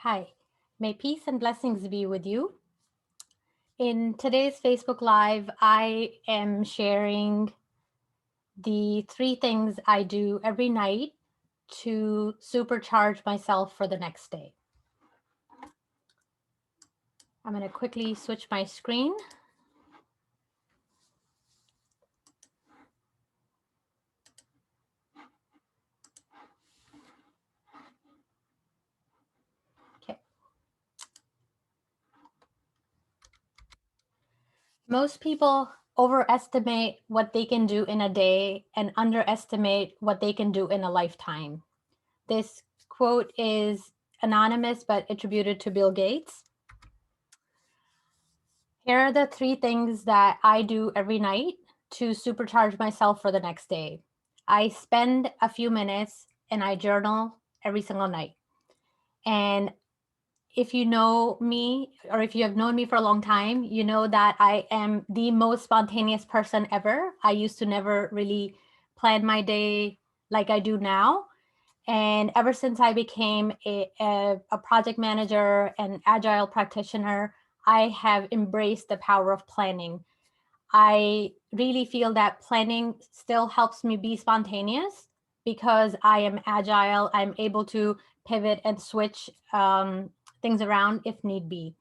Hi, may peace and blessings be with you. In today's Facebook Live, I am sharing the 3 things I do every night to supercharge myself for the next day. I'm going to quickly switch my screen. Okay. Most people overestimate what they can do in a day and underestimate what they can do in a lifetime. This quote is anonymous but attributed to Bill Gates. Here are the 3 things that I do every night to supercharge myself for the next day. I spend a few minutes and I journal every single night. And if you know me, or if you have known me for a long time, you know that I am the most spontaneous person ever. I used to never really plan my day like I do now. And ever since I became a project manager and agile practitioner, I have embraced the power of planning. I really feel that planning still helps me be spontaneous because I am agile. I'm able to pivot and switch things around if need be.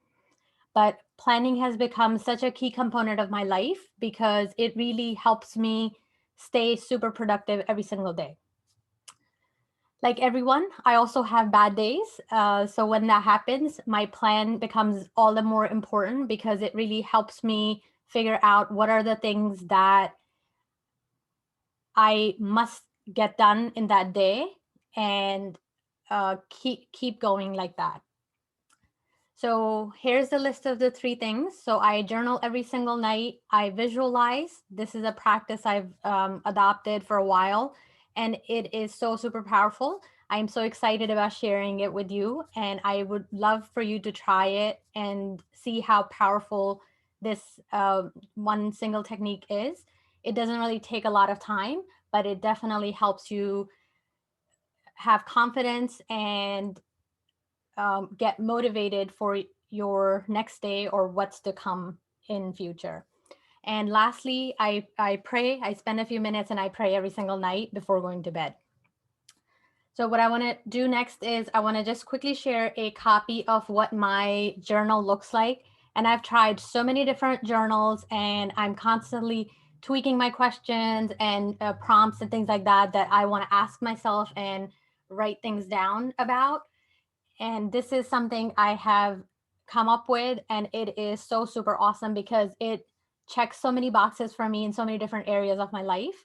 But planning has become such a key component of my life because it really helps me stay super productive every single day. Like everyone, I also have bad days. So when that happens, my plan becomes all the more important because it really helps me figure out what are the things that I must get done in that day and keep going like that. So here's the list of the 3 things. So I journal every single night. I visualize. This is a practice I've adopted for a while, and it is so super powerful. I'm so excited about sharing it with you, and I would love for you to try it and see how powerful this one single technique is. It doesn't really take a lot of time, but it definitely helps you have confidence and get motivated for your next day or what's to come in future. And lastly, I pray. I spend a few minutes and I pray every single night before going to bed. So what I want to do next is I want to just quickly share a copy of what my journal looks like. And I've tried so many different journals and I'm constantly tweaking my questions and prompts and things like that that I want to ask myself and write things down about. And this is something I have come up with, and it is so super awesome because it checks so many boxes for me in so many different areas of my life.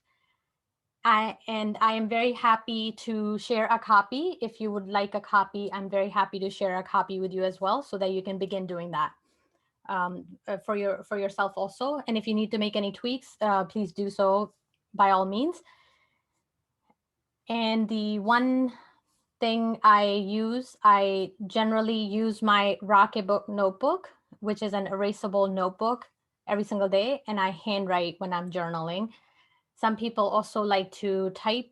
I am very happy to share a copy. If you would like a copy, I'm very happy to share a copy with you as well so that you can begin doing that for yourself also. And if you need to make any tweaks, please do so by all means. And the one thing I generally use my Rocketbook notebook, which is an erasable notebook every single day, and I handwrite when I'm journaling. Some people also like to type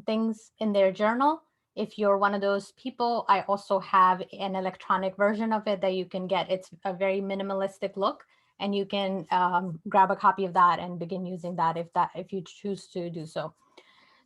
things in their journal. If you're one of those people, I also have an electronic version of it that you can get. It's a very minimalistic look, and you can grab a copy of that and begin using that if you choose to do so.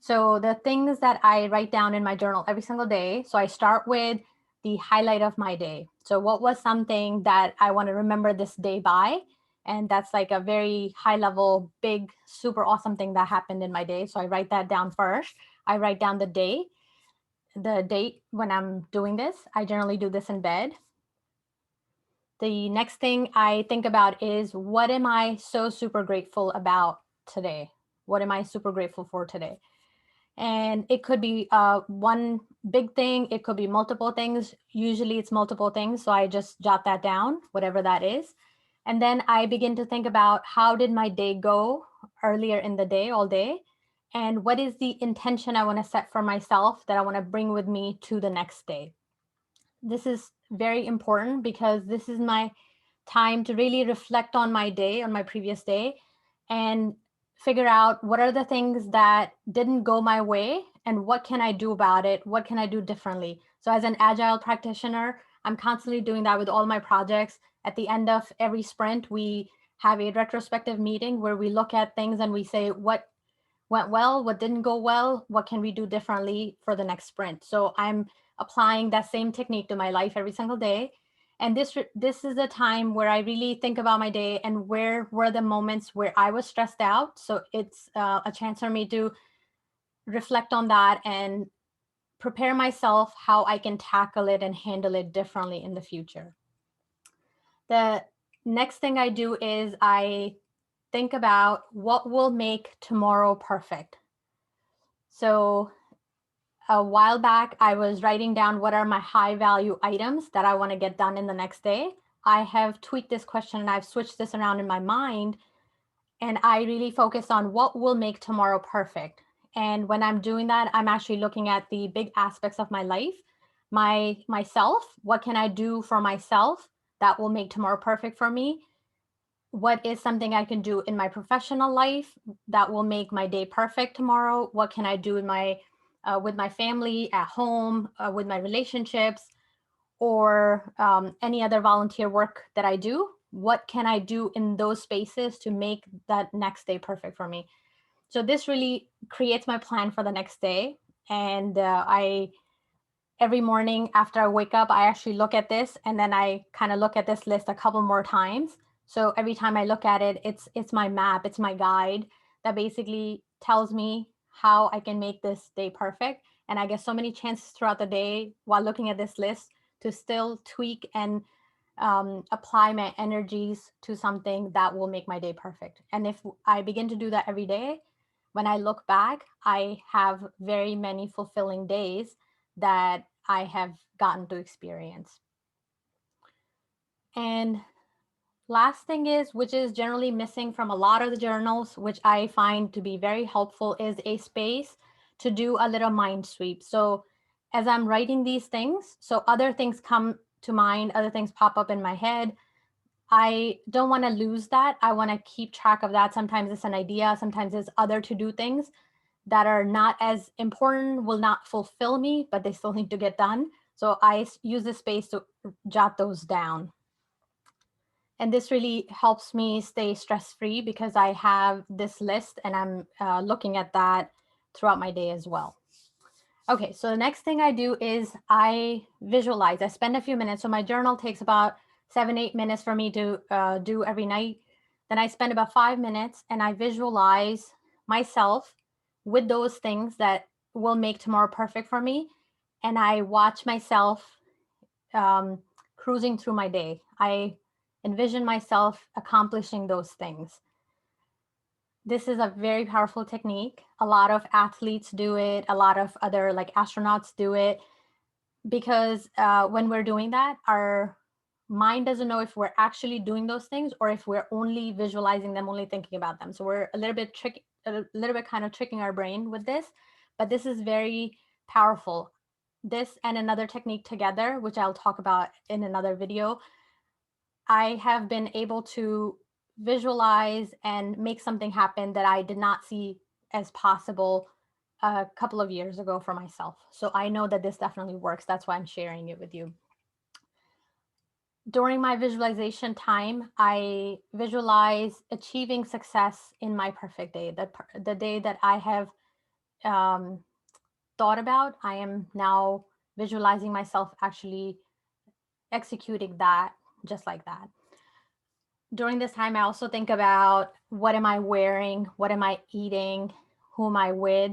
So the things that I write down in my journal every single day. So I start with the highlight of my day. So what was something that I want to remember this day by? And that's like a very high level, big, super awesome thing that happened in my day. So I write that down first. I write down the date when I'm doing this. I generally do this in bed. The next thing I think about is what am I so super grateful about today? What am I super grateful for today? And it could be one big thing. It could be multiple things. Usually it's multiple things. So I just jot that down, whatever that is. And then I begin to think about how did my day go earlier in the day, all day? And what is the intention I want to set for myself that I want to bring with me to the next day? This is very important because this is my time to really reflect on my day, on my previous day, and figure out what are the things that didn't go my way and what can I do about it? What can I do differently? So as an agile practitioner, I'm constantly doing that with all my projects. At the end of every sprint, we have a retrospective meeting where we look at things and we say what went well, what didn't go well, what can we do differently for the next sprint. So I'm applying that same technique to my life every single day. And this is a time where I really think about my day and where were the moments where I was stressed out. So it's a chance for me to reflect on that and prepare myself how I can tackle it and handle it differently in the future. The next thing I do is I think about what will make tomorrow perfect. So a while back, I was writing down what are my high value items that I want to get done in the next day. I have tweaked this question and I've switched this around in my mind. And I really focus on what will make tomorrow perfect. And when I'm doing that, I'm actually looking at the big aspects of my life, myself. What can I do for myself that will make tomorrow perfect for me? What is something I can do in my professional life that will make my day perfect tomorrow? What can I do in my with my family at home, with my relationships, or any other volunteer work that I do? What can I do in those spaces to make that next day perfect for me? So this really creates my plan for the next day. And I every morning after I wake up, I actually look at this and then I kind of look at this list a couple more times. So every time I look at it, it's my map, it's my guide that basically tells me how I can make this day perfect. And I get so many chances throughout the day while looking at this list to still tweak and apply my energies to something that will make my day perfect. And if I begin to do that every day, when I look back, I have very many fulfilling days that I have gotten to experience. And last thing is, which is generally missing from a lot of the journals, which I find to be very helpful, is a space to do a little mind sweep. So as I'm writing these things, so other things come to mind, other things pop up in my head. I don't want to lose that. I want to keep track of that. Sometimes it's an idea, sometimes it's other to do things that are not as important, will not fulfill me, but they still need to get done. So I use this space to jot those down. And this really helps me stay stress-free because I have this list and I'm looking at that throughout my day as well. Okay, so the next thing I do is I visualize. I spend a few minutes. So my journal takes about 7-8 minutes for me to do every night. Then I spend about 5 minutes and I visualize myself with those things that will make tomorrow perfect for me. And I watch myself cruising through my day. I envision myself accomplishing those things. This is a very powerful technique. A lot of athletes do it. A lot of other like astronauts do it because when we're doing that, our mind doesn't know if we're actually doing those things or if we're only visualizing them, only thinking about them. So we're a little bit kind of tricking our brain with this, but this is very powerful. This and another technique together, which I'll talk about in another video, I have been able to visualize and make something happen that I did not see as possible a couple of years ago for myself. So I know that this definitely works. That's why I'm sharing it with you. During my visualization time, I visualize achieving success in my perfect day, the day that I have thought about. I am now visualizing myself actually executing that just like that. During this time, I also think about what am I wearing? What am I eating? Who am I with?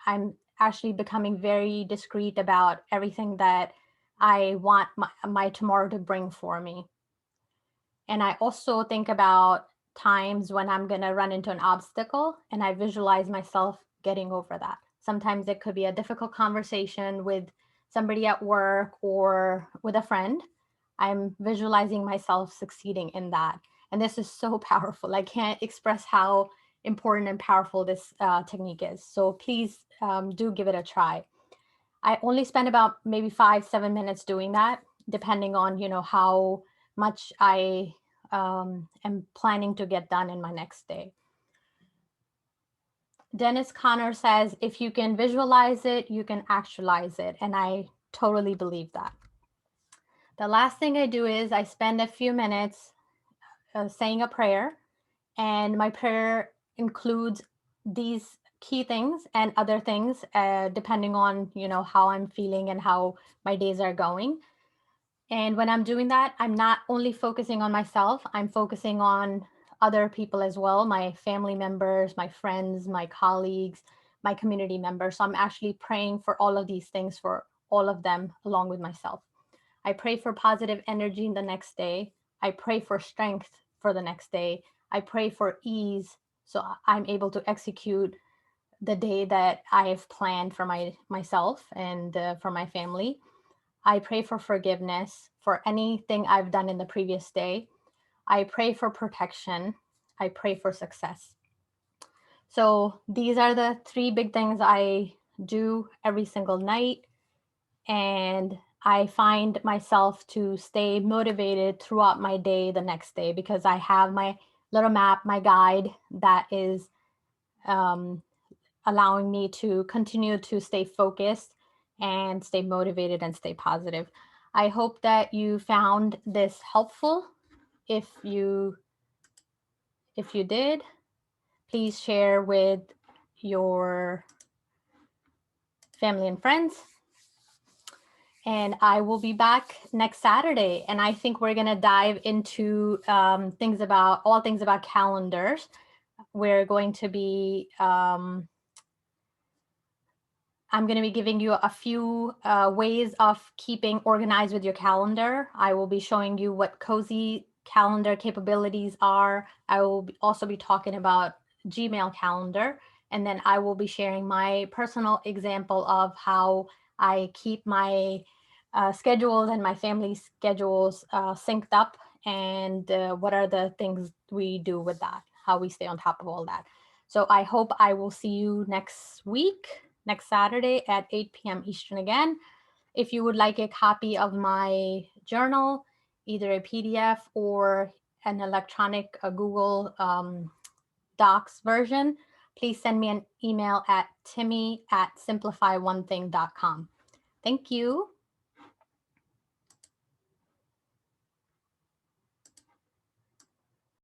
I'm actually becoming very discreet about everything that I want my tomorrow to bring for me. And I also think about times when I'm going to run into an obstacle and I visualize myself getting over that. Sometimes it could be a difficult conversation with somebody at work or with a friend. I'm visualizing myself succeeding in that. And this is so powerful. I can't express how important and powerful this technique is. So please do give it a try. I only spend about maybe 5-7 minutes doing that, depending on, how much I am planning to get done in my next day. Dennis Connor says, if you can visualize it, you can actualize it. And I totally believe that. The last thing I do is I spend a few minutes saying a prayer, and my prayer includes these key things and other things, depending on, how I'm feeling and how my days are going. And when I'm doing that, I'm not only focusing on myself, I'm focusing on other people as well, my family members, my friends, my colleagues, my community members. So I'm actually praying for all of these things for all of them along with myself. I pray for positive energy in the next day. I pray for strength for the next day. I pray for ease so I'm able to execute the day that I have planned for myself and for my family. I pray for forgiveness for anything I've done in the previous day. I pray for protection. I pray for success. So these are the three big things I do every single night. And I find myself to stay motivated throughout my day the next day because I have my little map, my guide that is allowing me to continue to stay focused and stay motivated and stay positive. I hope that you found this helpful. If you did, please share with your family and friends. And I will be back next Saturday. And I think we're going to dive into all things about calendars. We're going to be, I'm going to be giving you a few ways of keeping organized with your calendar. I will be showing you what cozy calendar capabilities are. I will also be talking about Gmail calendar. And then I will be sharing my personal example of how I keep my schedules and my family schedules synced up, and what are the things we do with that, how we stay on top of all that. So I hope I will see you next week, next Saturday at 8 p.m. Eastern again. If you would like a copy of my journal, either a PDF or an electronic Google Docs version, please send me an email at timmy@simplifyonething.com. Thank you.